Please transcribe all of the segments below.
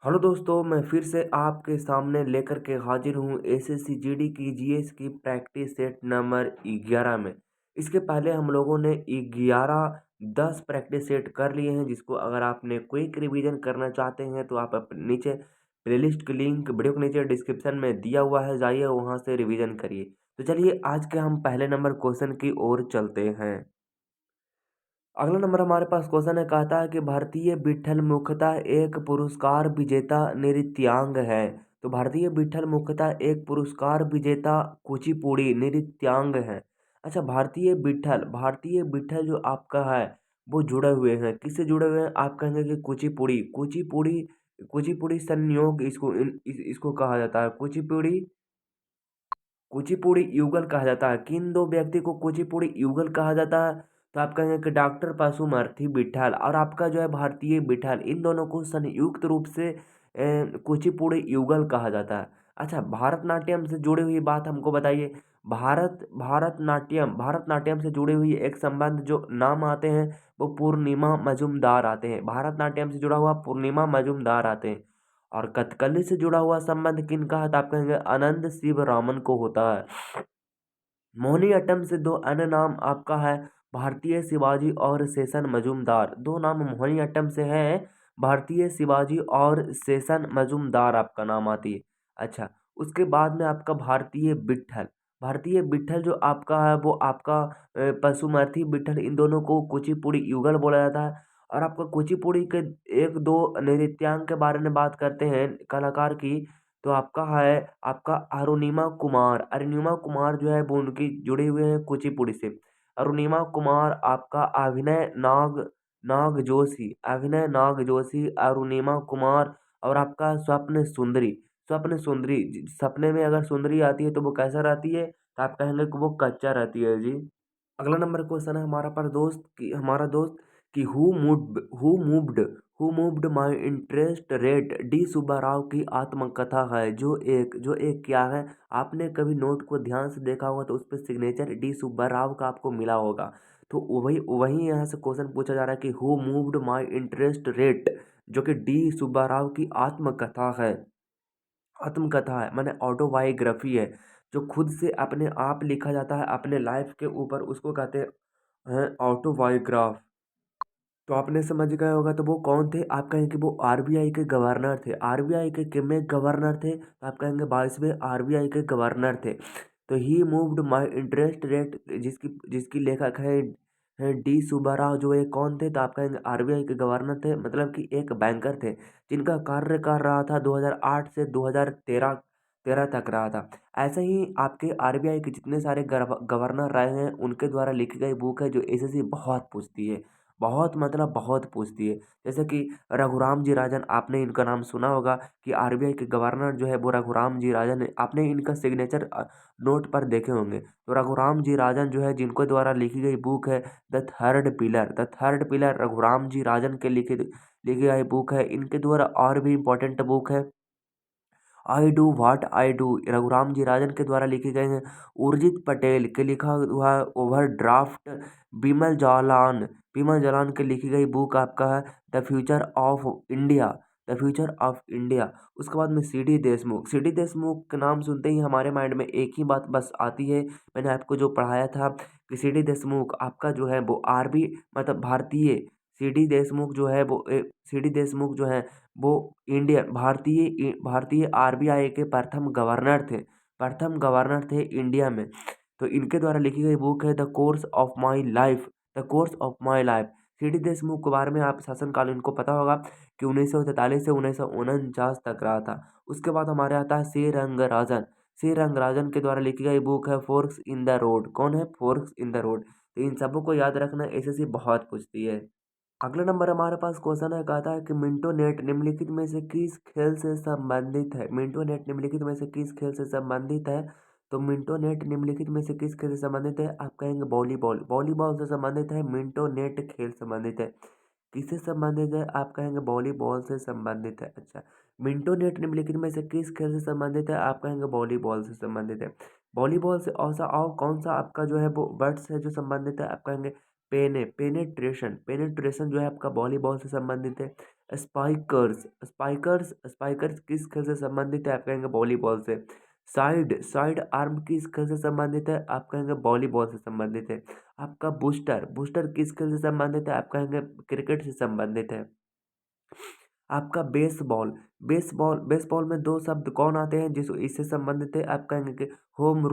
Hello दोस्तों, मैं फिर से आपके सामने लेकर के हाजिर हूँ एसएससी जीडी की जीएस की प्रैक्टिस सेट नंबर 11 में। इसके पहले हम लोगों ने 11-10 प्रैक्टिस सेट कर लिए हैं, जिसको अगर आपने क्विक रिवीजन करना चाहते हैं तो आप नीचे प्लेलिस्ट की लिंक वीडियो के नीचे डिस्क्रिप्शन में दिया हुआ है, जाइए वहाँ से रिवीजन करिए। तो चलिए आज के हम पहले नंबर क्वेश्चन की ओर चलते हैं। अगला नंबर हमारे पास क्वेश्चन है, कहता है कि भारतीय विट्ठल मुख्यतः एक पुरस्कार विजेता नृत्यांग है। तो भारतीय विट्ठल मुख्यतः एक पुरस्कार विजेता कुचिपुड़ी नृत्यांग है। अच्छा, भारतीय विट्ठल जो आपका है वो जुड़े हुए हैं, किससे जुड़े हुए हैं? आप कहेंगे कि कुचिपुड़ी कुचिपुड़ी कुचिपुड़ी संयोग इसको कहा जाता है। कुचिपुड़ी कुचिपुड़ी युगल कहा जाता है। किन दो व्यक्ति को कुचिपुड़ी युगल कहा जाता है? तो आप कहेंगे कि डॉक्टर पशुमर्थी विट्ठल और आपका जो है भारतीय विट्ठल, इन दोनों को संयुक्त रूप से कुचिपुड़ी युगल कहा जाता है। अच्छा, भारतनाट्यम से जुड़ी हुई बात हमको बताइए। भारतनाट्यम से जुड़ी हुई एक संबंध जो नाम आते हैं वो पूर्णिमा मजूमदार आते हैं। भारतनाट्यम से जुड़ा हुआ पूर्णिमा मजूमदार आते हैं। और कथकली से जुड़ा हुआ संबंध किनका है? तो आप कहेंगे अनंत शिव रामन को होता है। मोहिनीअट्टम से दो अन्य नाम आपका है, भारतीय शिवाजी और शेषन मजूमदार। दो नाम मोहिनीअट्टम से है, भारतीय शिवाजी और शेषन मजूमदार आपका नाम आती है। अच्छा, उसके बाद में आपका भारतीय विट्ठल जो आपका है वो आपका पशुमर्थी विट्ठल, इन दोनों को कुचिपुड़ी युगल बोला जाता है। और आपका कुचिपुड़ी के एक दो नृत्यांग के बारे में बात करते हैं कलाकार की, तो आपका है आपका अरुणिमा कुमार जो है वो उनकी जुड़े हुए हैं कुचिपुड़ी से। अरुणिमा कुमार आपका अभिनय नाग जोशी, अरुणिमा कुमार। और आपका स्वप्न सुंदरी सपने में अगर सुंदरी आती है तो वो कैसा रहती है? तो आप कहेंगे कि वो कच्चा रहती है जी। अगला नंबर क्वेश्चन है हमारा दोस्त कि who moved my interest rate D Subbarao की आत्मकथा है। जो एक क्या है? आपने कभी नोट को ध्यान से देखा होगा तो उस पर सिग्नेचर डी सुब्बाराव का आपको मिला होगा। तो वही वही यहाँ से क्वेश्चन पूछा जा रहा है कि who moved my interest rate, जो कि डी सुब्बाराव की आत्मकथा है माने ऑटोबायोग्राफी है, जो खुद से अपने आप लिखा जाता है अपने लाइफ के ऊपर, उसको कहते हैं ऑटोबायोग्राफ। तो आपने समझ गए होगा तो वो कौन थे? आप कहेंगे कि वो आरबीआई के गवर्नर थे। आरबीआई के कितने गवर्नर थे? तो आप कहेंगे 22वें आरबीआई के गवर्नर थे। तो ही मूव्ड माई इंटरेस्ट रेट जिसकी जिसकी लेखक है डी सुब्बाराव, जो ये कौन थे? तो आप कहेंगे आरबीआई के गवर्नर थे, मतलब कि एक बैंकर थे जिनका कार्यकाल रहा था 2008 से 2013 तेरह तक रहा था। ऐसे ही आपके आरबीआई के जितने सारे गवर्नर रहे हैं उनके द्वारा लिखी गई बुक है, जो एसएससी बहुत पूछती है। बहुत मतलब बहुत पूछती है। जैसे कि रघुराम जी राजन, आपने इनका नाम सुना होगा कि आरबीआई के गवर्नर जो है वो रघुराम जी राजन है। आपने इनका सिग्नेचर नोट पर देखे होंगे। तो रघुराम जी राजन जो है जिनको द्वारा लिखी गई बुक है the third pillar Raghuram ji Rajan के लिखी गई बुक है। इनके द्वारा और भी इम्पोर्टेंट बुक है I do what I do, Raghuram ji Rajan के द्वारा लिखे गए हैं। उर्जित पटेल के लिखा हुआ है ओवरड्राफ्ट। बिमल जालान के लिखी गई बुक आपका है द फ्यूचर ऑफ इंडिया। उसके बाद में सी डी देशमुख के नाम सुनते ही हमारे माइंड में एक ही बात बस आती है, मैंने आपको जो पढ़ाया था कि सी डी देशमुख आपका जो है वो आरबी मतलब भारतीय सी डी देशमुख जो है वो भारतीय आरबीआई के प्रथम गवर्नर थे इंडिया में। तो इनके द्वारा लिखी गई बुक है the course of my life. C D Deshmukh के बारे में आप शासनकाल इनको पता होगा कि 1943 से 1949 तक रहा था। उसके बाद हमारे आता है सी रंगराजन के द्वारा लिखी गई बुक है फोर्क्स इन द रोड। कौन है? Forks in the road. तो इन सबों को याद रखना, एसएससी बहुत पूछती है। अगला नंबर हमारे पास क्वेश्चन है, कहता है कि मिंटो नेट निम्नलिखित में से किस खेल से संबंधित है? मिंटो नेट निम्नलिखित में से किस खेल से संबंधित है? तो मिंटो नेट निम्नलिखित में से किस खेल से संबंधित है? आप कहेंगे वॉलीबॉल। वॉलीबॉल से संबंधित है, मिंटो नेट खेल संबंधित है। किससे संबंधित है? आप कहेंगे वॉलीबॉल से संबंधित है। अच्छा, मिंटो नेट निम्नलिखित में से किस खेल से संबंधित है? आप कहेंगे वॉलीबॉल से संबंधित है। वॉलीबॉल से और कौन सा आपका जो है वो वर्ड्स है जो संबंधित है? आप कहेंगे पेनेट्रेशन जो है आपका वॉलीबॉल से संबंधित है। स्पाइकर्स स्पाइकर्स स्पाइकर्स किस खेल से संबंधित है? आप कहेंगे वॉलीबॉल से। साइड साइड आर्म किस खेल से संबंधित है? आप कहेंगे वॉलीबॉल से संबंधित है। आपका बूस्टर बूस्टर किस खेल से संबंधित है? आप कहेंगे क्रिकेट से संबंधित है। आपका बेसबॉल बेसबॉल बेसबॉल में दो शब्द कौन आते हैं जिस इससे संबंधित है? आप कहेंगे कि होम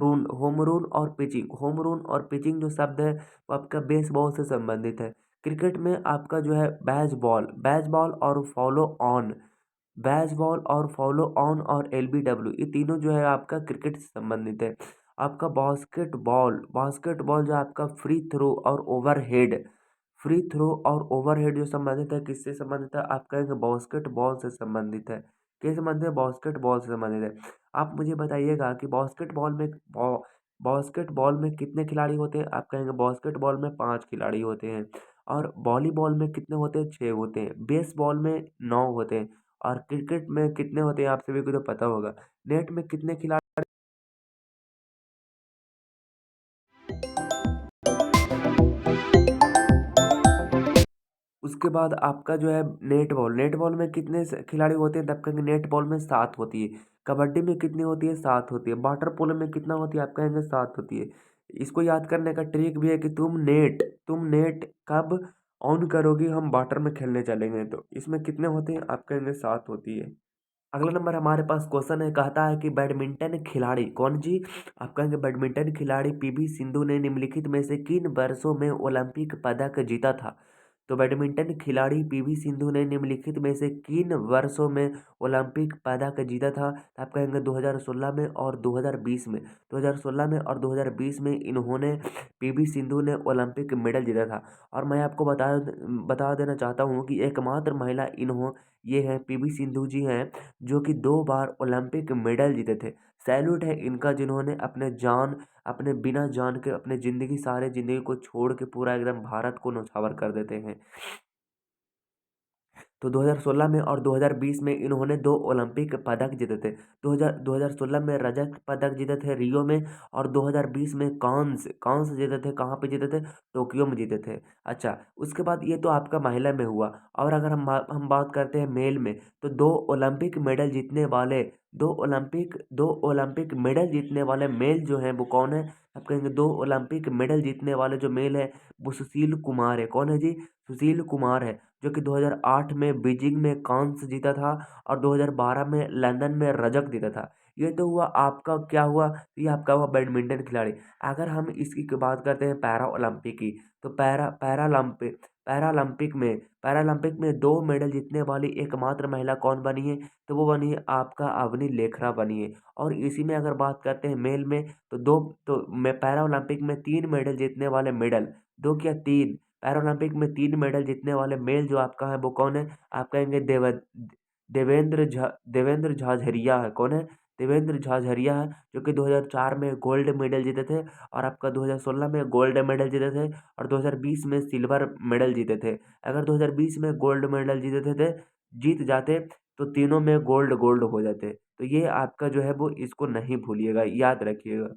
रून और पिचिंग। होम रून और पिचिंग जो शब्द है वो आपका बेसबॉल से संबंधित है। क्रिकेट में आपका जो है बैजबॉल और फॉलो ऑन। बैजबॉल और फॉलो ऑन और एलबीडब्ल्यू ये तीनों जो है आपका क्रिकेट से संबंधित है। आपका बास्केटबॉल बास्केटबॉल जो आपका फ्री थ्रो और ओवरहेड जो संबंधित है किससे संबंधित है? आप कहेंगे बास्केटबॉल से संबंधित है। किस संबंधित है? बास्केटबॉल से संबंधित है। आप मुझे बताइएगा कि बास्केटबॉल में कितने खिलाड़ी होते हैं? आप कहेंगे बास्केटबॉल में 5 खिलाड़ी होते हैं। और वॉलीबॉल में कितने होते हैं? 6 होते हैं। बेसबॉल में 9 होते हैं। और क्रिकेट में कितने होते हैं? आप सभी को तो पता होगा। नेट में कितने खिलाड़ी? उसके बाद आपका जो है नेट बॉल में कितने खिलाड़ी होते हैं? तब कहेंगे नेट बॉल में 7 होती है। कबड्डी में कितनी होती है? 7 होती है। वाटर पोलो में कितना होती है? आप कहेंगे 7 होती है। इसको याद करने का ट्रिक भी है कि तुम नेट कब ऑन करोगी हम वाटर में खेलने चलेंगे तो इसमें कितने होते हैं? आप कहेंगे 7 होती है। अगला नंबर हमारे पास क्वेश्चन है, कहता है कि बैडमिंटन खिलाड़ी कौन जी? आप कहेंगे बैडमिंटन खिलाड़ी पीवी सिंधु ने निम्नलिखित में से किन वर्षों में ओलंपिक पदक जीता था? तो बैडमिंटन खिलाड़ी पीवी सिंधु ने निम्नलिखित में से किन वर्षों में ओलंपिक पदक जीता था? तो आप कहेंगे 2016 में और 2020 में। 2016 में और 2020 में इन्होंने पीवी सिंधु ने ओलंपिक मेडल जीता था। और मैं आपको बता देना चाहता हूँ कि एकमात्र महिला ये है पीवी सिंधु जी हैं जो कि 2 बार ओलंपिक मेडल जीते थे। सैल्यूट है इनका जिन्होंने अपने बिना जान के अपने सारे ज़िंदगी को छोड़ के पूरा एकदम भारत को न्यौछावर कर देते हैं। तो 2016 में और 2020 में इन्होंने 2 ओलंपिक पदक जीते थे। 2016 में रजत पदक जीते थे रियो में और 2020 में कांस्य जीते थे। कहाँ पे जीते थे? टोक्यो में जीते थे। अच्छा, उसके बाद ये तो आपका महिला में हुआ। और अगर हम बात करते हैं मेल में तो 2 ओलंपिक मेडल जीतने वाले मेल जो हैं वो कौन है? आप कहेंगे 2 ओलंपिक मेडल जीतने वाले जो मेल है वो सुशील कुमार है। कौन है जी? सुशील कुमार है, जो कि 2008 में बीजिंग में कांस्य जीता था और 2012 में लंदन में रजत जीता था। ये तो हुआ आपका क्या हुआ? ये आपका हुआ बैडमिंटन खिलाड़ी। अगर हम इसकी बात करते हैं पैरा ओलंपिक की तो पैरालंपिक में 2 मेडल जीतने वाली एकमात्र महिला कौन बनी है? तो वो बनी है आपका अवनी लेखरा बनी है। और इसी में अगर बात करते हैं मेल में तो दो तो मैं पैरा ओलंपिक में 3 मेडल जीतने वाले मेडल, 2 क्या 3 पैरालंपिक में 3 मेडल जीतने वाले मेल जो आपका है वो कौन है? आप कहेंगे देवेंद्र झाझरिया है। कौन है? देवेंद्र झाझरिया है, जो कि 2004 में गोल्ड मेडल जीते थे और आपका 2016 में गोल्ड मेडल जीते थे और 2020 में सिल्वर मेडल जीते थे। अगर 2020 में गोल्ड मेडल जीत जाते तो तीनों में गोल्ड गोल्ड हो जाते। तो ये आपका जो है वो इसको नहीं भूलिएगा, याद रखिएगा।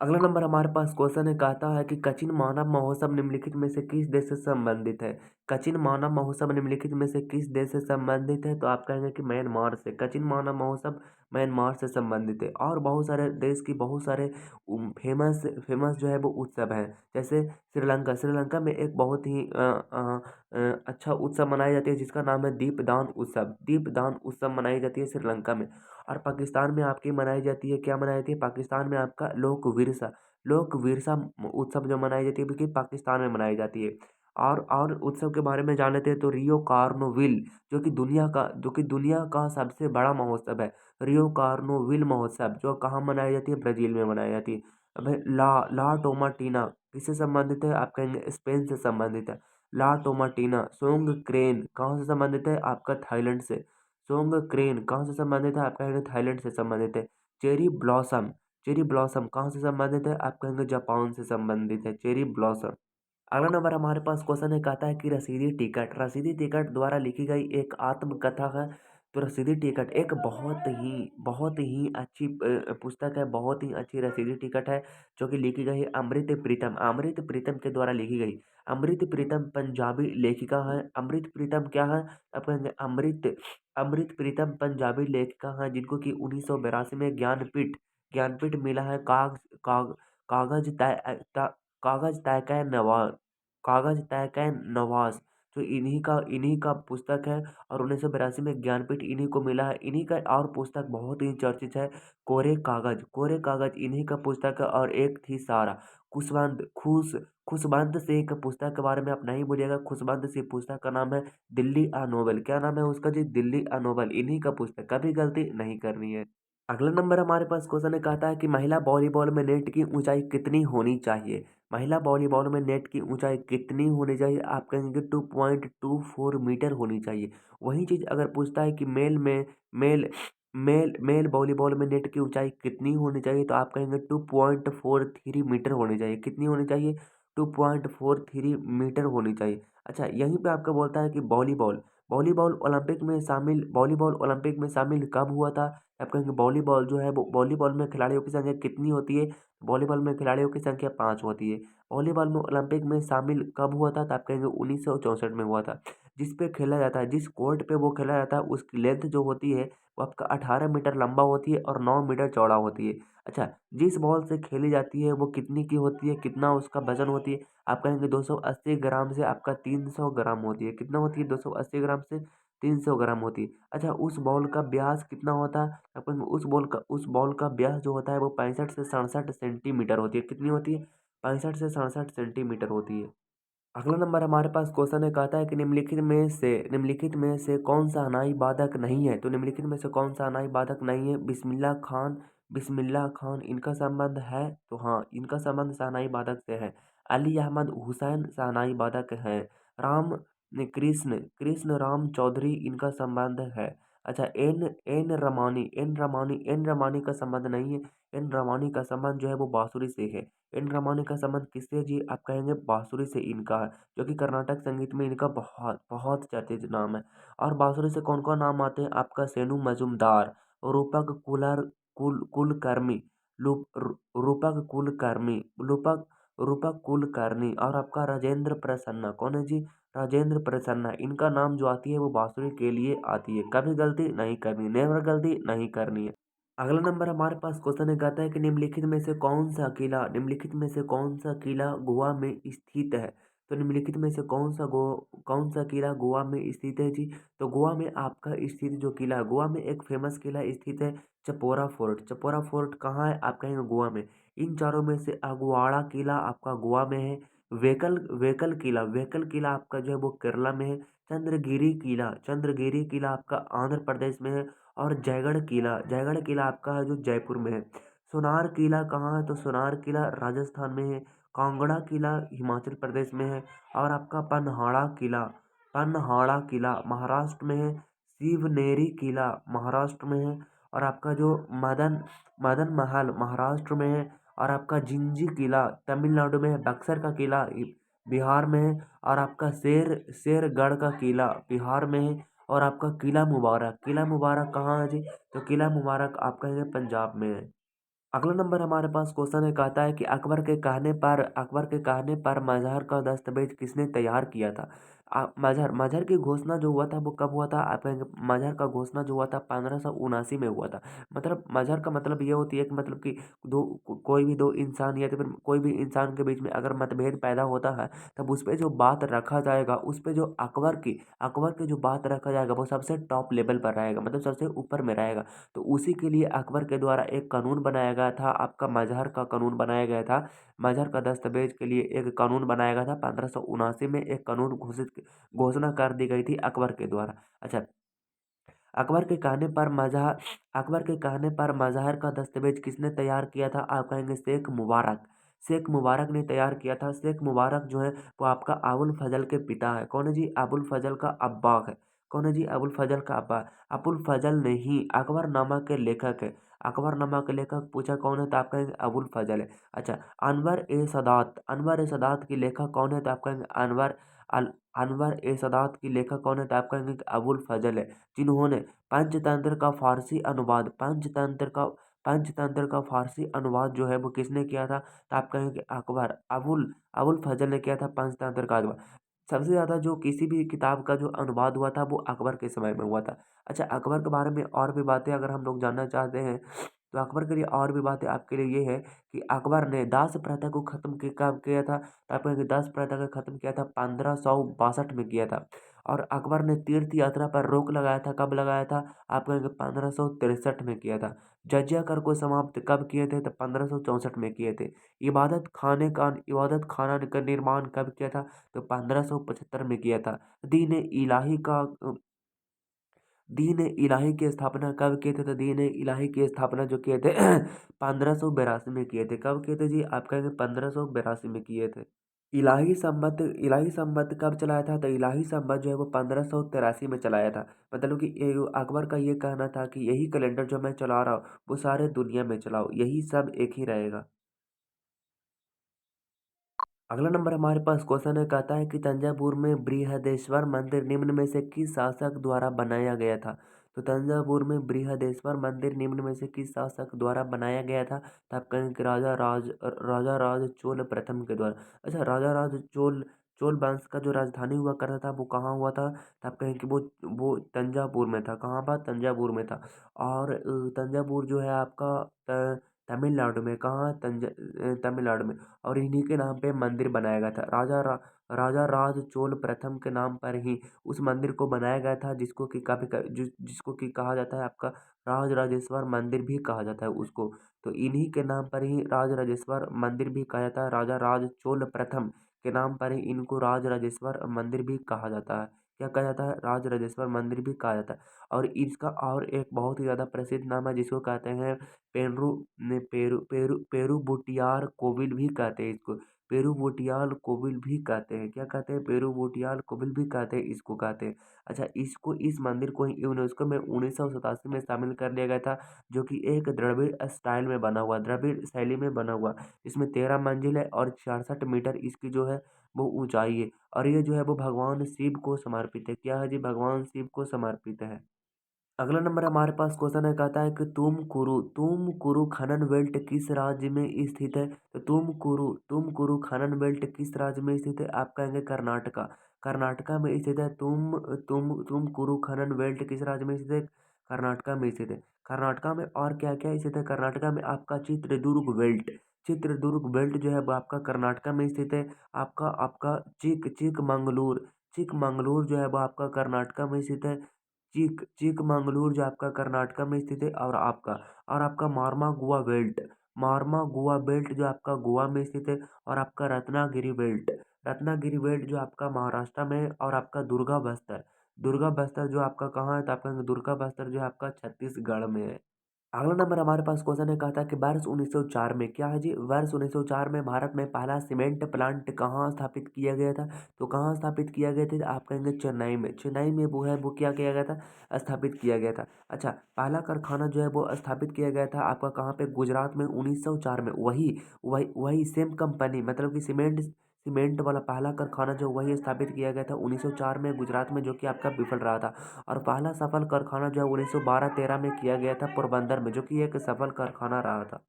अगला नंबर हमारे पास क्वेश्चन है, कहता है कि कचिन मानव महोत्सव निम्नलिखित में से किस देश से संबंधित है? कचिन मानव महोत्सव निम्नलिखित में से किस देश से संबंधित है? तो आप कहेंगे कि म्यांमार से। कचिन मानव महोत्सव म्यांमार से संबंधित है। और बहुत सारे देश की बहुत सारे फेमस फेमस जो है वो उत्सव हैं। जैसे श्रीलंका में एक बहुत ही अच्छा उत्सव मनाई जाती है जिसका नाम है दीपदान उत्सव मनाई जाती है श्रीलंका में। और पाकिस्तान में आपकी मनाई जाती है, क्या मनाई जाती है? पाकिस्तान में आपका लोक विरसा उत्सव जो मनाई जाती है बल्कि पाकिस्तान में मनाई जाती है। और उत्सव के बारे में जान लेते हैं तो रियो कार्नोविल जो कि दुनिया का सबसे बड़ा महोत्सव है। रियो कार्नोविल महोत्सव जो कहाँ मनाई जाती है? ब्राजील में मनाई जाती है। अब ला टोमाटीना किससे संबंधित है? आप कहेंगे स्पेन से संबंधित है। ला टोमाटीना सोंग क्रेन कहाँ से संबंधित है? आपका थाईलैंड से। सोंग क्रेन कहाँ से संबंधित है? आप कहेंगे थाईलैंड से संबंधित है। चेरी ब्लॉसम कहाँ से संबंधित है? आप कहेंगे जापान से संबंधित है चेरी ब्लॉसम। अगला नंबर हमारे पास क्वेश्चन है, कहता है कि रसीदी टिकट द्वारा लिखी गई एक आत्मकथा है। तो रसीदी टिकट एक बहुत ही अच्छी पुस्तक है, बहुत ही अच्छी रसीदी टिकट है जो कि लिखी गई है अमृत प्रीतम के द्वारा लिखी गई। अमृत प्रीतम पंजाबी लेखिका हैं। अमृत प्रीतम क्या है? आप कहेंगे अमृत अमृत प्रीतम पंजाबी लेखिका हैं, जिनको कि 1982 में ज्ञानपीठ ज्ञानपीठ मिला है। कागज तय कागज तय का नवाज कागज तय का नवाज जो इन्हीं का पुस्तक है। और 1982 में ज्ञानपीठ इन्हीं को मिला है। इन्हीं का और पुस्तक बहुत ही चर्चित है, कोरे कागज इन्हीं का पुस्तक है। और एक थी सारा खुशबंद सिंह के पुस्तक के बारे में आप नहीं भूलिएगा। खुशबंद सिंह पुस्तक का नाम है दिल्ली आ नोवेल। क्या नाम है उसका जी? दिल्ली आ नोवेल। इन्हीं का पुस्तक, कभी गलती नहीं करनी है। अगला नंबर हमारे पास क्वेश्चन है, कहता है कि महिला वॉलीबॉल में नेट की ऊंचाई कितनी होनी चाहिए? महिला वॉलीबॉल में नेट की ऊंचाई कितनी होनी चाहिए? आप कहेंगे 2.24 मीटर होनी चाहिए। वही चीज अगर पूछता है कि मेल मेल वॉलीबॉल में नेट की ऊंचाई कितनी होनी चाहिए, तो आप कहेंगे 2.43 मीटर होनी चाहिए। कितनी होनी चाहिए? 2.43 मीटर होनी चाहिए। अच्छा, यहीं पे आपका बोलता है कि वॉलीबॉल वॉलीबॉल ओलंपिक में शामिल कब हुआ था? आप कहेंगे वॉलीबॉल जो है वो वॉलीबॉल में खिलाड़ियों की संख्या कितनी होती है? वॉलीबॉल में खिलाड़ियों की संख्या 5 होती है। वॉलीबॉल में ओलंपिक में शामिल कब हुआ था? तो आप कहेंगे 1964 में हुआ था। जिस पे खेला जाता है, जिस कोर्ट पे वो खेला जाता है, उसकी लेंथ जो होती है वो आपका 18 मीटर लंबा होती है और 9 मीटर चौड़ा होती है। अच्छा, जिस बॉल से खेली जाती है वो कितनी की होती है, कितना उसका वजन होती है? आप कहेंगे 280 ग्राम से आपका 300 ग्राम होती है। कितना होती है? 280 ग्राम से 300 ग्राम होती है। अच्छा, उस बॉल का व्यास कितना होता है? अपन उस बॉल का व्यास जो होता है वो 65 से 67 सेंटीमीटर होती है। कितनी होती है? 65 से 67 सेंटीमीटर होती है। अगला नंबर हमारे पास क्वेश्चन है, कहता है कि निम्नलिखित में से कौन सा अनाई वादक नहीं है? तो निम्नलिखित में से कौन सा अनाई वादक नहीं है? बिस्मिल्लाह खान इनका संबंध है? तो हाँ, इनका संबंध शहनाई वादक से है। अली अहमद हुसैन शहनाई वादक है। राम कृष्ण राम चौधरी इनका संबंध है। अच्छा, एन रमानी का संबंध नहीं है। एन रमानी का संबंध जो है वो बांसुरी से है। एन रमानी का संबंध किससे जी? आप कहेंगे बांसुरी से इनका है, जो कि कर्नाटक संगीत में इनका बहुत बहुत चर्चित नाम है। और बांसुरी से कौन कौन नाम आते हैं? आपका सेनु मजूमदार, रूपक कुलकर्मी, रूपक कुलकर्णी, और आपका राजेंद्र प्रसन्ना। कौन है जी? राजेंद्र प्रसन्ना। इनका नाम जो आती है वो बांसुरी के लिए आती है। कभी गलती नहीं करनी, नेवर गलती नहीं करनी है। अगला नंबर हमारे पास क्वेश्चन है, कहता है कि निम्नलिखित में से कौन सा किला गोवा में स्थित है? तो निम्नलिखित में से कौन सा किला गोवा में स्थित है जी? तो गोवा में आपका स्थित जो किला है, गोवा में एक फेमस किला स्थित है, चपोरा फोर्ट। चपोरा फोर्ट कहाँ है? आप कहेंगे गोवा में। इन चारों में से अगवाड़ा किला आपका गोवा में है। वेकल किला आपका जो है वो केरला में है। चंद्रगिरी किला आपका आंध्र प्रदेश में है। और जयगढ़ किला आपका है जो जयपुर में है। सोनार किला कहाँ है? तो सोनार किला राजस्थान में है। कांगड़ा किला हिमाचल प्रदेश में है। और आपका पनहाड़ा किला महाराष्ट्र में है। शिवनेरी किला महाराष्ट्र में है। और आपका जो मदन महल महाराष्ट्र में है। और आपका जिंजी किला तमिलनाडु में है। बक्सर का किला बिहार में है। और आपका शेरगढ़ का किला बिहार में है। और आपका किला मुबारक कहाँ है जी? तो किला मुबारक आप कहेंगे पंजाब में है। अगला नंबर हमारे पास क्वेश्चन है, कहता है कि अकबर के कहने पर मजहर का दस्तावेज किसने तैयार किया था? मजहर की घोषणा जो हुआ था वो कब हुआ था? आप कहेंगे मजहर का घोषणा जो हुआ था 1579 में हुआ था। मतलब मजहर का मतलब ये होती है कि मतलब कि कोई भी दो इंसान या तो फिर कोई भी इंसान के बीच में अगर मतभेद पैदा होता है, तब उस पर जो बात रखा जाएगा, उस पर जो अकबर की जो बात रखा जाएगा वो सबसे टॉप लेवल पर रहेगा, मतलब सबसे ऊपर में रहेगा। तो उसी के लिए अकबर के द्वारा एक कानून बनाया गया था, आपका मजहर का कानून बनाया गया था। मजहर का दस्तावेज के लिए एक कानून बनाया गया था। 1579 में एक कानून घोषणा कर दी गई थी अकबर के द्वारा। अच्छा, अकबर के कहने पर मजहर अकबर के कहने पर मजहर का दस्तावेज किसने तैयार किया था? आप कहेंगे शेख मुबारक ने तैयार किया था। शेख मुबारक जो है वो आपका अबुल फजल के पिता है। कौन है जी? अबुल फजल का अब्बा है। कौन है जी? अबुल फजल का अब्बा। अबुल फजल नहीं, अकबरनामा के लेखक है। अकबरनामा के लेखक पूछा कौन है, तो आप कहेंगे अबुल फजल है। अच्छा, अनवर ए सदात की लेखक कौन है? तो आप कहेंगे अनवर ए सदात की लेखक कौन है? तो आप कहेंगे कि अबुल फजल है, जिन्होंने पंचतंत्र का पंचतंत्र का फारसी अनुवाद जो है वो किसने किया था? तो आप कहेंगे अकबर, अबुल अबुल फजल ने किया था पंचतंत्र का अनुवाद। सबसे ज़्यादा जो किसी भी किताब का जो अनुवाद हुआ था वो अकबर के समय में हुआ था। अच्छा, अकबर के बारे में और भी बातें अगर हम लोग जानना चाहते हैं तो अकबर के लिए और भी बातें आपके लिए ये है कि अकबर ने दास प्रथा को ख़त्म कब किया था? तो आप कहेंगे दास प्रथा को ख़त्म किया था 1562 में किया था। और अकबर ने तीर्थ यात्रा पर रोक लगाया था, कब लगाया था? आप कहेंगे 1563 में किया था। जजिया कर को समाप्त कब किए थे? तो 1564 में किए थे। इबादत खाना का निर्माण कब किया था? तो 1575 में किया था। दीन इलाही का दीन इलाही की स्थापना कब किए थे? तो दीन इलाही की स्थापना जो किए थे 1582 में किए थे। कब किए थे जी? आप कहेंगे 1582 में किए थे। इलाही संबत कब चलाया था? तो इलाही संबत जो है वो 1583 में चलाया था। मतलब कि अकबर का ये कहना था कि यही कैलेंडर जो मैं चला रहा हूँ वो सारे दुनिया में चलाओ, यही सब एक ही रहेगा। अगला नंबर हमारे पास क्वेश्चन है, कहता है कि तंजावुर में बृहदेश्वर मंदिर निम्न में से किस शासक द्वारा बनाया गया था? तो तंजावुर में बृहदेश्वर मंदिर निम्न में से किस शासक द्वारा बनाया गया था? तो आप कहेंगे कि राजा राज चोल प्रथम के द्वारा। अच्छा, राजा राज चोल वंश का जो राजधानी हुआ करता था वो कहाँ हुआ था? तो आप कहेंगे कि वो तंजावुर में था। कहाँ पर? तंजावुर में था। और तंजावुर जो है आपका तमिलनाडु में। कहाँ? तमिलनाडु में। और इन्हीं के नाम पे मंदिर बनाया गया था। राजा राज चोल प्रथम के नाम पर ही उस मंदिर को बनाया गया था, जिसको कि कहा जाता है आपका राज राजेश्वर मंदिर भी कहा जाता है उसको। तो इन्हीं के नाम पर ही राज राजेश्वर मंदिर भी कहा जाता है। राजा राज चोल प्रथम के नाम पर ही इनको राज राजेश्वर मंदिर भी कहा जाता है। क्या कहा जाता है? राज राजेश्वर मंदिर भी कहा जाता है। और इसका और एक बहुत ही ज़्यादा प्रसिद्ध नाम है जिसको कहते हैं पेरू ने पेरू बुटियार कोविल भी कहते हैं इसको। पेरू बुटियाल कोविल भी कहते हैं। क्या कहते हैं? पेरू बुटियाल कोविल भी कहते हैं, इसको कहते हैं। अच्छा, इस मंदिर को यूनेस्को में 1987 में शामिल कर लिया गया था, जो कि एक द्रविड़ स्टाइल में बना हुआ, द्रविड़ शैली में बना हुआ। इसमें 13 मंजिल है और 66 मीटर इसकी जो है वो ऊंचाई है। और ये जो है वो भगवान शिव को समर्पित है। क्या है जी? भगवान शिव को समर्पित है। अगला नंबर हमारे पास क्वेश्चन है, कहता है कि तुमकुरु खनन बेल्ट किस राज्य में स्थित है? तो तुमकुरु खनन बेल्ट किस राज्य में स्थित है? आप कहेंगे कर्नाटका। कर्नाटका में स्थित है। तुमकुरु खनन बेल्ट किस राज्य में स्थित है? कर्नाटका में स्थित है। कर्नाटका में और क्या क्या स्थित है? कर्नाटका में आपका चित्रदुर्ग बेल्ट जो है वो आपका कर्नाटका में स्थित है। आपका आपका चिकमंगलूर जो है वो आपका कर्नाटका में स्थित है। चिकमंगलूर जो आपका कर्नाटका में स्थित है। और आपका मार्मा गुआ बेल्ट जो आपका गोवा में स्थित है। और आपका रत्नागिरी बेल्ट जो आपका महाराष्ट्र में है। और आपका दुर्गा बस्तर जो आपका कहाँ है? तो आपका दुर्गा बस्तर जो है आपका छत्तीसगढ़ में है। अगला नंबर हमारे पास क्वेश्चन है, कहता है कि वर्ष 1904 में, क्या है जी? वर्ष 1904 में भारत में पहला सीमेंट प्लांट कहाँ स्थापित किया गया था? तो कहाँ स्थापित किया गया था? आप कहेंगे चेन्नई में वो है वो क्या किया गया था? स्थापित किया गया था। अच्छा, पहला कारखाना जो है वो स्थापित किया गया था आपका कहाँ पे? गुजरात में 1904 में। वही वही वही सेम कंपनी, मतलब कि सीमेंट वाला पहला कारखाना जो वही स्थापित किया गया था 1904 में गुजरात में, जो कि आपका विफल रहा था। और पहला सफल कारखाना जो है 1912-13 में किया गया था पोरबंदर में, जो कि एक सफल कारखाना रहा था।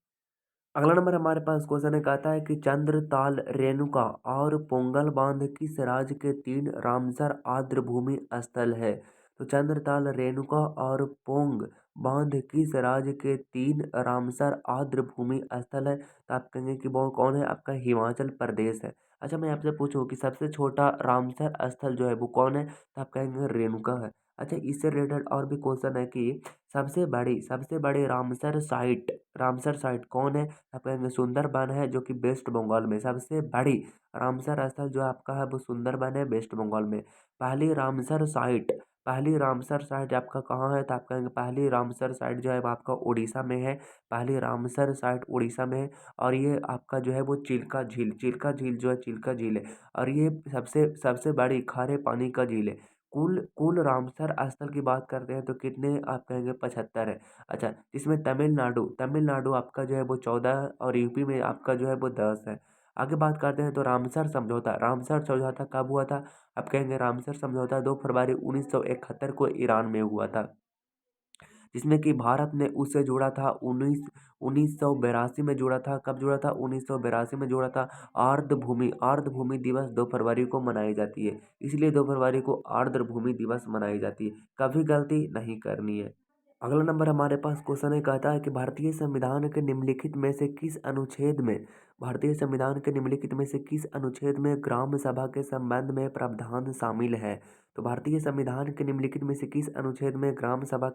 अगला नंबर हमारे पास क्वेश्चन है, कहता है कि चंद्रताल, रेणुका और पोंगल बांध किस राज्य के 3 रामसर आर्द्रभूमि स्थल है? तो चंद्रताल, रेणुका और पोंग बांध किस राज्य के 3 रामसर आर्द्रभूमि स्थल है? तो आप कहेंगे कि वो कौन है? आपका हिमाचल प्रदेश है। अच्छा, मैं आपसे पूछूं कि सबसे छोटा रामसर स्थल जो है वो कौन है? तो आप कहेंगे रेणुका है। अच्छा, इससे रिलेटेड और भी क्वेश्चन है कि सबसे बड़ी रामसर साइट कौन है? आप कहेंगे सुंदरबन है, जो कि वेस्ट बंगाल में। सबसे बड़ी रामसर स्थल जो आपका है वो सुंदरबन है, वेस्ट बंगाल में। पहली रामसर साइट आपका कहाँ है? तो आप कहेंगे पहली रामसर साइट जो है वो आपका उड़ीसा में है। पहली रामसर साइट उड़ीसा में है। और ये आपका जो है वो चिल्का झील जो है चिल्का झील है। और ये सबसे सबसे बड़ी खारे पानी का झील है। कुल रामसर स्थल की बात करते हैं तो कितने? आप कहेंगे 75 है। अच्छा, इसमें तमिलनाडु तमिलनाडु आपका जो है वो 14 है। और यूपी में आपका जो है वो 10 है। आगे बात करते हैं तो रामसर समझौता कब हुआ था? आप कहेंगे रामसर समझौता 2 फरवरी 1971 को ईरान में हुआ था। जिसमें कि भारत ने उससे जुड़ा था 1982 में जुड़ा था। कब जुड़ा था? 1982 में जुड़ा था। आर्द्र भूमि दिवस 2 फरवरी को मनाई जाती है, इसलिए 2 फरवरी को आर्द्र भूमि दिवस मनाई जाती है। कभी गलती नहीं करनी है। अगला नंबर हमारे पास क्वेश्चन है, कहता है कि भारतीय संविधान के निम्नलिखित में से किस अनुच्छेद में ग्राम सभा के संबंध में प्रावधान शामिल है? तो भारतीय संविधान के निम्नलिखित में से किस अनुच्छेद में ग्राम सभा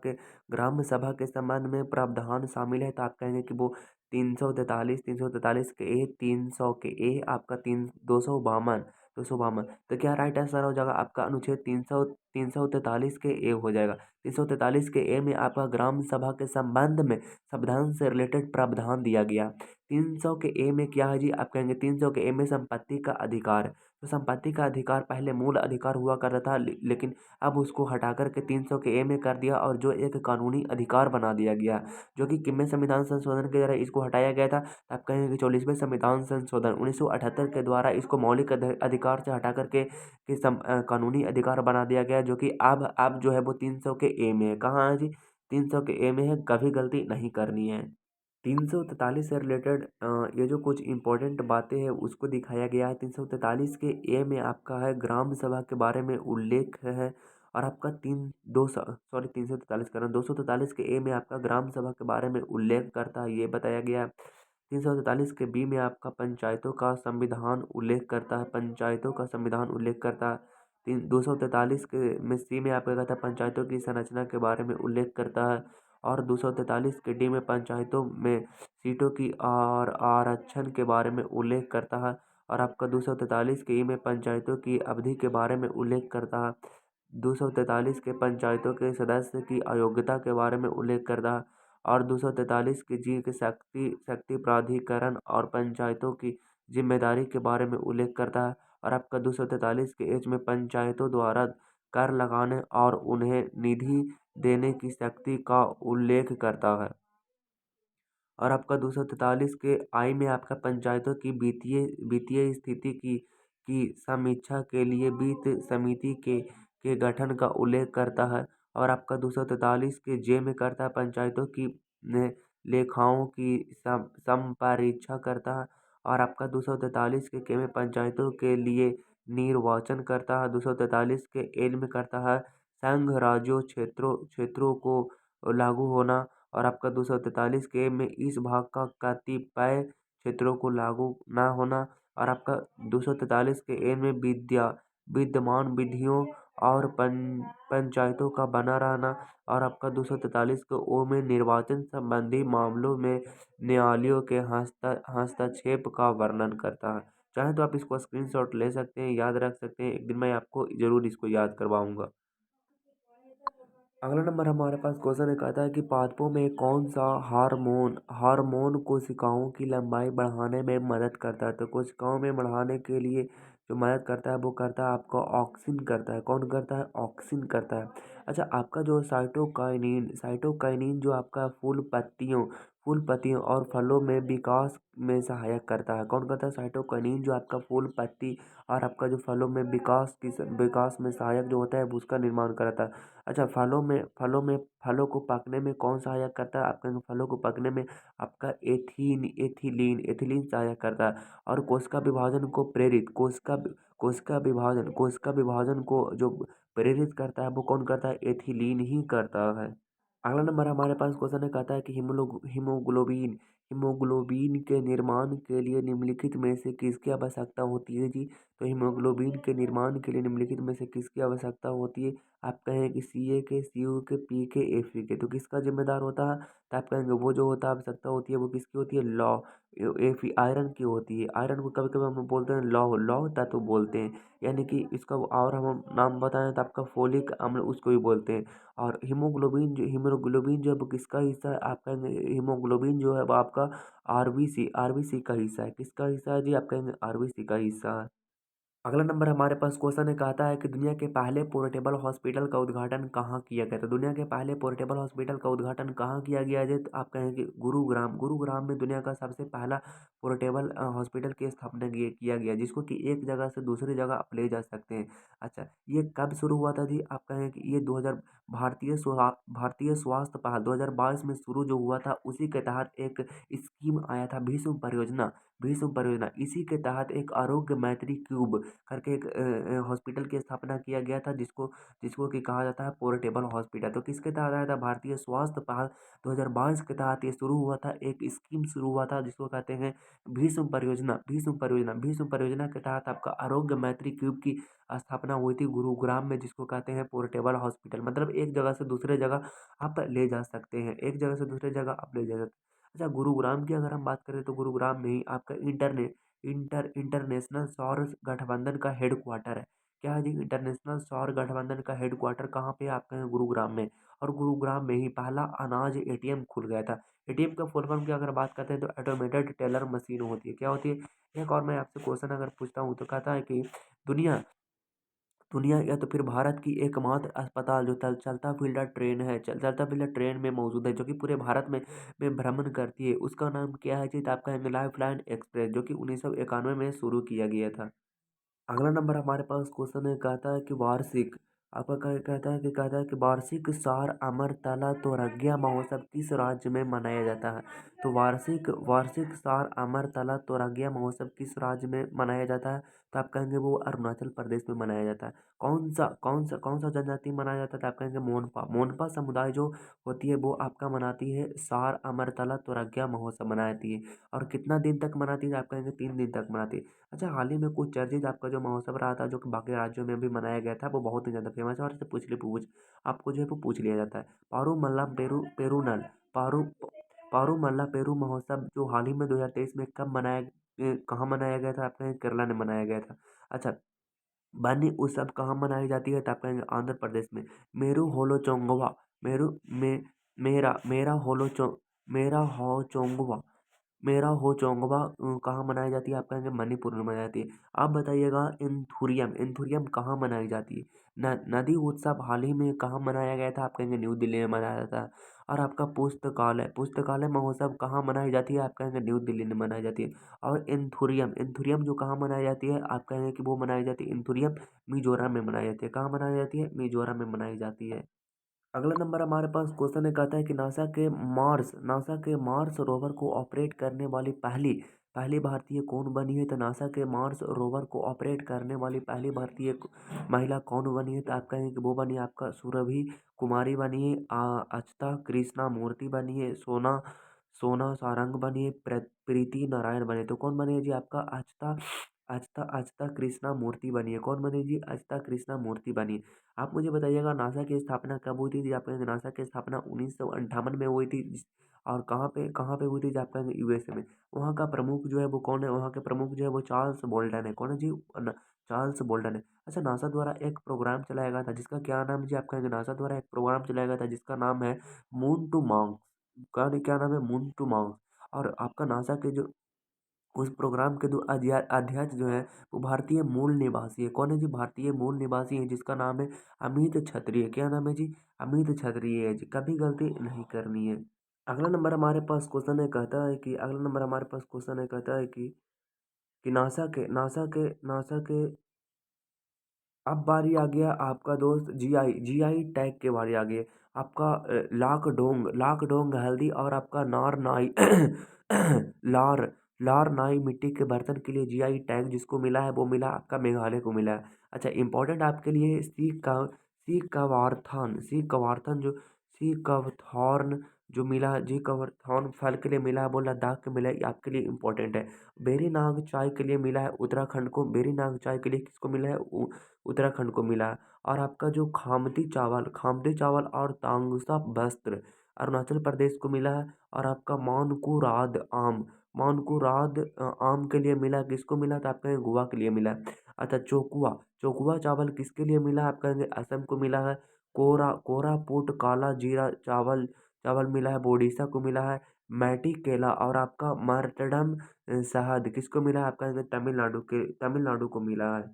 के संबंध में प्रावधान शामिल है? तो आप कहेंगे कि वो 343 के ए, 300 के ए, आपका 252। तो क्या राइट आंसर हो जाएगा आपका? अनुच्छेद 343 के ए हो जाएगा। 343 के ए में आपका ग्राम सभा के संबंध में संविधान से रिलेटेड प्रावधान दिया गया। 300 के ए में क्या है जी? आप कहेंगे 300 के ए में संपत्ति का अधिकार। तो संपत्ति का अधिकार पहले मूल अधिकार हुआ करता था, लेकिन अब उसको हटा करके 300 के ए में कर दिया और जो एक कानूनी अधिकार बना दिया गया, जो कि किसमें संविधान संशोधन के द्वारा इसको हटाया गया था? आप कहेंगे कि 40वें संविधान संशोधन 1978 के द्वारा इसको मौलिक अधिकार से हटा करके कानूनी अधिकार बना दिया गया, जो कि अब जो है वो 300 के ए में है। कहाँ है जी? 300 के ए में है। कभी गलती नहीं करनी है। 343 से रिलेटेड ये जो कुछ इंपॉर्टेंट बातें हैं उसको दिखाया गया है। 343 के ए में आपका है ग्राम सभा के बारे में उल्लेख है। और आपका 343 कर रहा हूँ, 243 के ए में आपका ग्राम सभा के बारे में उल्लेख करता है, ये बताया गया है। 343 के बी में आपका पंचायतों का संविधान उल्लेख करता है, पंचायतों का संविधान उल्लेख करता है। 243 के में सी में आपका कहता है पंचायतों की संरचना के बारे में उल्लेख करता है। और 243 के डी में पंचायतों में सीटों की और आरक्षण के बारे में उल्लेख करता है। और आपका 243 के ई में पंचायतों की अवधि के बारे में उल्लेख करता है। 243 के पंचायतों के सदस्य की अयोग्यता के बारे में उल्लेख करता है। और 243 के जी के शक्ति प्राधिकरण और पंचायतों की जिम्मेदारी के बारे में उल्लेख करता है। और आपका 243 के एच में पंचायतों द्वारा कर लगाने और उन्हें निधि देने की शक्ति का उल्लेख करता है। और आपका 243 के आई में आपका पंचायतों की वित्तीय स्थिति की समीक्षा के लिए वित्त समिति के गठन का उल्लेख करता है। और आपका 243 के जे में करता है पंचायतों की लेखाओं की संपरीक्षा करता है। और आपका 243 के में पंचायतों के लिए निर्वाचन करता है। 243 के एल में करता है संघ राज्यों क्षेत्रों को लागू होना। और आपका 243 के में इस भाग का कतिपय क्षेत्रों को लागू ना होना। और आपका 243 के ए में विद्यमान विधियों और पंचायतों का बना रहना। और आपका 243 के ओ में निर्वाचन संबंधी मामलों में न्यायालयों के हस्तक्षेप का वर्णन करता है। चाहे तो आप इसको स्क्रीनशॉट ले सकते हैं, याद रख सकते हैं, एक दिन मैं आपको जरूर इसको याद करवाऊंगा। अगला नंबर हमारे पास क्वेश्चन है, कहता है कि पादपों में कौन सा हार्मोन कोशिकाओं की लंबाई बढ़ाने में मदद करता है? तो कोशिकाओं में बढ़ाने के लिए जो मदद करता है वो करता है आपका ऑक्सिन करता है। कौन करता है? ऑक्सिन करता है। अच्छा, आपका जो साइटोकाइनिन जो आपका फूल पत्तियों और फलों में विकास में सहायक करता है। कौन करता है? साइटोकाइनिन जो आपका फूल पत्ती और आपका जो फलों में विकास में सहायक जो होता है वो उसका निर्माण कराता है। अच्छा, फलों को पकने में कौन सहायक करता है? आपका फलों को पकने में आपका एथिलीन सहायक करता है। और कोशिका विभाजन को जो प्रेरित करता है वो कौन करता है? एथिलीन ही करता है। अगला नंबर हमारे पास क्वेश्चन है, कहता है कि हीमोग्लोबिन के निर्माण के लिए निम्नलिखित में से किसकी आवश्यकता होती है जी? तो हीमोग्लोबिन के निर्माण के लिए निम्नलिखित में से किसकी आवश्यकता होती है? आप कहें कि सी ए के, सी यू के, पी के, एफ ई के। तो किसका जिम्मेदार होता है? तो आप कहेंगे वो जो होता है आवश्यकता होती है वो किसकी होती है? लॉ एफ ई आयरन की होती है। आयरन को कभी कभी हम बोलते हैं लौह तत्व बोलते हैं, यानी कि इसका और हम नाम बताएं तो आपका फोलिक अम्ल उसको भी बोलते हैं। और हीमोग्लोबिन जो है वो किसका हिस्सा है? आप कहेंगे हीमोग्लोबिन जो है वो आपका आरबीसी का हिस्सा है। किसका हिस्सा है जी? आप कहेंगे आरबीसी का हिस्सा है। अगला नंबर हमारे पास क्वेश्चन है, कहता है कि दुनिया के पहले पोर्टेबल हॉस्पिटल का उद्घाटन कहाँ किया गया था? दुनिया के पहले पोर्टेबल हॉस्पिटल का उद्घाटन कहाँ किया गया है? तो आप कहेंगे गुरुग्राम में दुनिया का सबसे पहला पोर्टेबल हॉस्पिटल की स्थापना किया गया, जिसको कि एक जगह से दूसरी जगह आप ले जा सकते हैं। अच्छा, ये कब शुरू हुआ था जी? आप कहें कि ये भारतीय स्वास्थ्य पहल 2022 में शुरू जो हुआ था, उसी के तहत एक स्कीम आया था भीष्म परियोजना। इसी के तहत एक आरोग्य मैत्री क्यूब करके एक हॉस्पिटल की स्थापना किया गया था, जिसको जिसको कि कहा जाता है पोर्टेबल हॉस्पिटल। तो किसके तहत आया था? भारतीय स्वास्थ्य पहल 2022 के तहत ये शुरू हुआ था, एक स्कीम शुरू हुआ था जिसको कहते हैं भीष्म परियोजना के तहत आपका आरोग्य मैत्री क्यूब की स्थापना हुई थी गुरुग्राम में, जिसको कहते हैं पोर्टेबल हॉस्पिटल। मतलब एक जगह से दूसरे जगह आप ले जा सकते हैं, एक जगह से दूसरे जगह आप ले जा सकते हैं। अच्छा, गुरुग्राम की अगर हम बात करें तो गुरुग्राम में ही आपका इंटरनेशनल सौर गठबंधन का हेड क्वार्टर है। क्या है जी? इंटरनेशनल सौर गठबंधन का हेड क्वार्टर कहाँ पे है? आपका है गुरुग्राम में। और गुरुग्राम में ही पहला अनाज एटीएम खुल गया था। एटीएम का फुल फॉर्म की अगर बात करते हैं तो ऑटोमेटेड टेलर मशीन होती है। क्या होती है? एक और मैं आपसे क्वेश्चन अगर पूछता हूँ तो कहता है कि दुनिया दुनिया या तो फिर भारत की एकमात्र अस्पताल जो चलता फिरता ट्रेन है, चलता फिरता ट्रेन में मौजूद है, जो कि पूरे भारत में भ्रमण करती है, उसका नाम क्या है जी? तो आपका है लाइफ लाइन एक्सप्रेस, जो कि 1991 में शुरू किया गया था। अगला नंबर हमारे पास क्वेश्चन है, कहता है कि वार्षिक आपका कहता है कि वार्षिक सार अमरतला तोरंगिया महोत्सव किस राज्य में मनाया जाता है? तो वार्षिक वार्षिक सार अमरतला तोरंगिया महोत्सव किस राज्य में मनाया जाता है? तो आप कहेंगे वो अरुणाचल प्रदेश में मनाया जाता है। कौन सा जनजाति मनाया जाता है? तो आप कहेंगे मोनपा। मोनपा समुदाय जो होती है वो आपका मनाती है सार अमरतला तोरंगिया महोत्सव मनाती है। और कितना दिन तक मनाती है? आप कहेंगे 3 दिन तक मनाती है। अच्छा, हाल ही में कुछ चर्चित आपका जो महोत्सव रहा था, जो कि बाकी राज्यों में भी मनाया गया था, वो बहुत ही ज़्यादा फेमस है और इसे पूछ आपको जो है वो पूछ लिया जाता है। पारू पारूमल्ला पेरू महोत्सव जो हाल ही में 2023 में कहाँ मनाया गया था? आपने केरला में मनाया गया था। अच्छा, बनी उत्सव कहाँ मनाई जाती है? तो आप कहेंगे आंध्र प्रदेश में। मेरू होलो चोंगवा मेरू में मेरा मेरा होलो चो मेरा हो चोंगवा मेरा हो चोंगवा कहाँ मनाई जाती है? आप कहेंगे मणिपुर में मनाई जाती है। आप बताइएगा एंथुरियम एंथुरियम कहाँ मनाई जाती है? नदी उत्सव हाल ही में कहाँ मनाया गया था? आप कहेंगे न्यू दिल्ली में मनाया जाता है। और आपका पुस्तकालय पुस्तकालय महोत्सव कहाँ मनाई जाती है? आप कहेंगे न्यू दिल्ली में मनाई जाती है। और एंथुरियम एंथुरियम जो कहाँ मनाई जाती है? आप कहेंगे कि वो मनाई जाती है एंथुरियम मिजोरम में मनाई जाती है। कहाँ मनाई जाती है? मिजोरम में मनाई जाती है। अगला नंबर हमारे पास क्वेश्चन है, कहता है कि नासा के मार्स रोवर को ऑपरेट करने वाली पहली पहली भारतीय कौन बनी है? तो नासा के मार्स रोवर को ऑपरेट करने वाली पहली भारतीय महिला कौन बनी है? तो आप कहेंगे कि वो बनी है आपका सुरभि कुमारी बनी है, अचता कृष्णा मूर्ति बनी है, सोना सोना सारंग बनी है, प्रीति नारायण बने। तो कौन बने जी? आपका अचता अचता अचता कृष्णा मूर्ति बनी है। कौन बनी जी? अचता कृष्णा मूर्ति बनी। आप मुझे बताइएगा नासा की स्थापना कब हुई थी? जी आप कहेंगे नासा की स्थापना 1958 में हुई थी। और कहाँ पे हुई थी? जी आप कहेंगे यूएसए में। वहाँ का प्रमुख जो है वो कौन है? वहाँ के प्रमुख जो है वो चार्ल्स बोल्टन है। कौन है जी? चार्ल्स बोल्टन है। अच्छा, नासा द्वारा एक प्रोग्राम चलाया गया था जिसका क्या नाम है जी? आप कहेंगे नासा द्वारा एक प्रोग्राम चलाया गया था जिसका नाम है मून टू मार्स। क्या नाम है? Moon to Mars. और आपका नासा के जो उस प्रोग्राम के दो अध्यक्ष जो है वो भारतीय मूल निवासी है। कौन है जी? भारतीय मूल निवासी है, जिसका नाम है अमित क्षत्रिय। क्या नाम है जी? अमित क्षत्रिय है जी। कभी गलती नहीं करनी है। अगला नंबर हमारे पास क्वेश्चन है, कहता है कि अगला नंबर हमारे पास क्वेश्चन है, कहता है कि नासा के अब बारी आ गया आपका दोस्त जीआई टैग के बारी आ गई है। आपका लाक डोंग हल्दी और आपका नार नाई लार लार नाई मिट्टी के बर्तन के लिए जीआई टैग जिसको मिला है वो मिला आपका मेघालय को मिला है। अच्छा, इंपॉर्टेंट आपके लिए सी कवथॉर्न जो मिला है, जी कवरथॉर्न फल के लिए मिला है वो लद्दाख के मिला है, ये आपके लिए इंपॉर्टेंट है। बेरीनाग चाय के लिए मिला है उत्तराखंड को। बेरीनाग चाय के लिए किसको मिला है? उत्तराखंड को मिला है। और आपका जो खामती चावल और तांगसा वस्त्र अरुणाचल प्रदेश को मिला है। और आपका मानकुराद आम के लिए मिला, किसको मिला? तो आप कहेंगे गोवा के लिए मिला है। अच्छा, चोकुआ चोकुआ चावल किसके लिए मिला? आप कहेंगे असम को मिला है। कोरापुट काला जीरा चावल चावल मिला है, ओडिशा को मिला है। मैटी केला और आपका मर्तडम शहद किसको मिला है? आप कहेंगे तमिलनाडु को मिला है।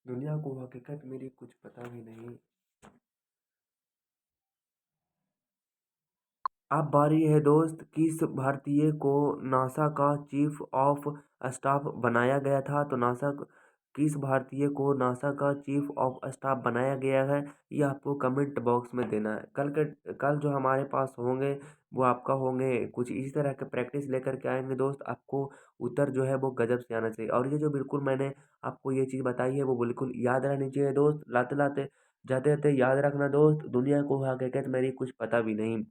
दुनिया को हकीकत मेरी कुछ पता भी नहीं। अब बारी है दोस्त, किस भारतीय को नासा का चीफ ऑफ स्टाफ बनाया गया था? तो किस भारतीय को नासा का चीफ ऑफ स्टाफ बनाया गया है, ये आपको कमेंट बॉक्स में देना है। कल जो हमारे पास होंगे वो आपका होंगे कुछ इसी तरह के प्रैक्टिस लेकर के आएंगे दोस्त। आपको उत्तर जो है वो गजब से आना चाहिए, और ये जो बिल्कुल मैंने आपको ये चीज़ बताई है वो बिल्कुल याद रहनी चाहिए दोस्त। लाते लाते जाते जाते याद रखना दोस्त, दुनिया को हकीकत मेरी कुछ पता भी नहीं।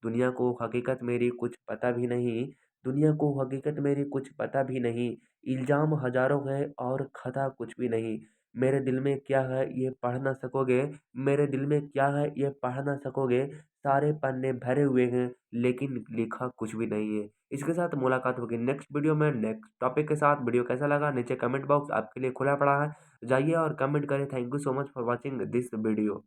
दुनिया को हकीकत मेरी कुछ पता भी नहीं। दुनिया को हकीकत मेरी कुछ पता भी नहीं। इल्ज़ाम हज़ारों हैं और खता कुछ भी नहीं। मेरे दिल में क्या है ये पढ़ ना सकोगे। मेरे दिल में क्या है ये पढ़ ना सकोगे। सारे पन्ने भरे हुए हैं लेकिन लिखा कुछ भी नहीं है। इसके साथ मुलाकात होगी नेक्स्ट वीडियो में नेक्स्ट टॉपिक के साथ। वीडियो कैसा लगा नीचे कमेंट बॉक्स आपके लिए खुला पड़ा है, जाइए और कमेंट करें। Thank you so much for watching this video.